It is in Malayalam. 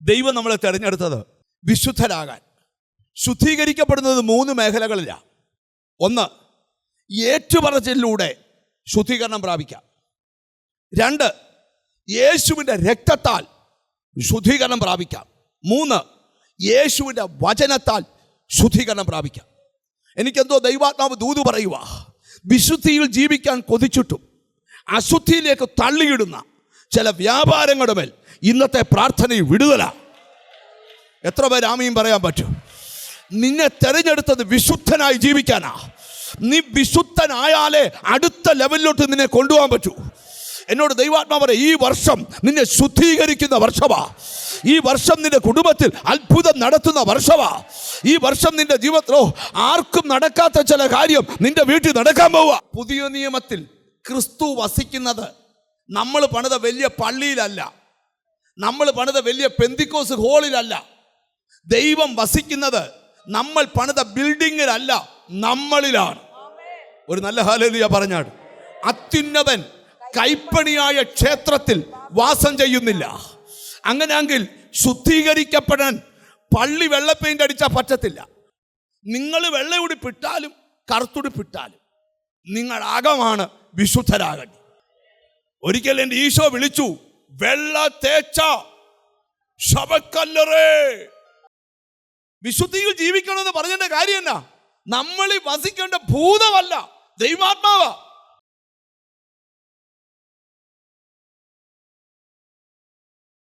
ദൈവം നമ്മളെ തിരഞ്ഞെടുത്തത് വിശുദ്ധരാകാൻ. ശുദ്ധീകരിക്കപ്പെടുന്നത് 3 മേഖലകളിലാണ്. ഒന്ന്, ഏറ്റുപറച്ചിലൂടെ ശുദ്ധീകരണം പ്രാപിക്കാം. 2, യേശുവിൻ്റെ രക്തത്താൽ ശുദ്ധീകരണം പ്രാപിക്കാം. 3, യേശുവിൻ്റെ വചനത്താൽ ശുദ്ധീകരണം പ്രാപിക്കാം. എനിക്കെന്തോ ദൈവാത്മാവ് ദൂത് പറയുക, വിശുദ്ധിയിൽ ജീവിക്കാൻ കൊതിച്ചിട്ടും അശുദ്ധിയിലേക്ക് തള്ളിയിടുന്ന ചില വ്യാപാരങ്ങളുടെ മേൽ ഇന്നത്തെ പ്രാർത്ഥനയിൽ വിടുതല. എത്ര പേര് ആമീൻ പറയാൻ പറ്റും? നിന്നെ തെരഞ്ഞെടുത്തത് വിശുദ്ധനായി ജീവിക്കാനാ. നീ വിശുദ്ധനായാലേ അടുത്ത ലെവലിലോട്ട് നിന്നെ കൊണ്ടുപോകാൻ പറ്റൂ. എന്നോട് ദൈവാത്മാവ് പറയും, ഈ വർഷം നിന്നെ ശുദ്ധീകരിക്കുന്ന വർഷമാ. ഈ വർഷം നിന്റെ കുടുംബത്തിൽ അത്ഭുതം നടത്തുന്ന വർഷമാ. ഈ വർഷം നിന്റെ ജീവിതത്തിലോ ആർക്കും നടക്കാത്ത ചില കാര്യം നിന്റെ വീട്ടിൽ നടക്കാൻ പോവുക. പുതിയ നിയമത്തിൽ ക്രിസ്തു വസിക്കുന്നത് നമ്മൾ പണിത വലിയ പള്ളിയിലല്ല, നമ്മൾ പണിത വലിയ പെന്തിക്കോസ് ഹോളിലല്ല. ദൈവം വസിക്കുന്നത് നമ്മൾ പണിത ബിൽഡിങ്ങിലല്ല, നമ്മളിലാണ്. ഒരു നല്ല ഹല്ലേലൂയ പറഞ്ഞാട്. അത്യുന്നതൻ കൈപ്പണിയായ ക്ഷേത്രത്തിൽ വാസം ചെയ്യുന്നില്ല. അങ്ങനെയെങ്കിൽ ശുദ്ധീകരിക്കപ്പെടാൻ പള്ളി വെള്ള പെയിന്റ് അടിച്ചാൽ പറ്റത്തില്ല. നിങ്ങൾ വെള്ള ഉടുപ്പിട്ടാലും കറുത്തുടുപ്പിട്ടാലും നിങ്ങളാകമാണ് വിശുദ്ധരാകേണ്ടത്. ഒരിക്കൽ എൻ്റെ ഈശോ വിളിച്ചു, വെള്ള തേച്ച ശവക്കല്ലറേ. വിശുദ്ധിയിൽ ജീവിക്കണമെന്ന് പറഞ്ഞതിന്റെ കാര്യം എന്നാ? നമ്മളിൽ വസിക്കേണ്ട ഭൂതമല്ല, ദൈവാത്മാവാ.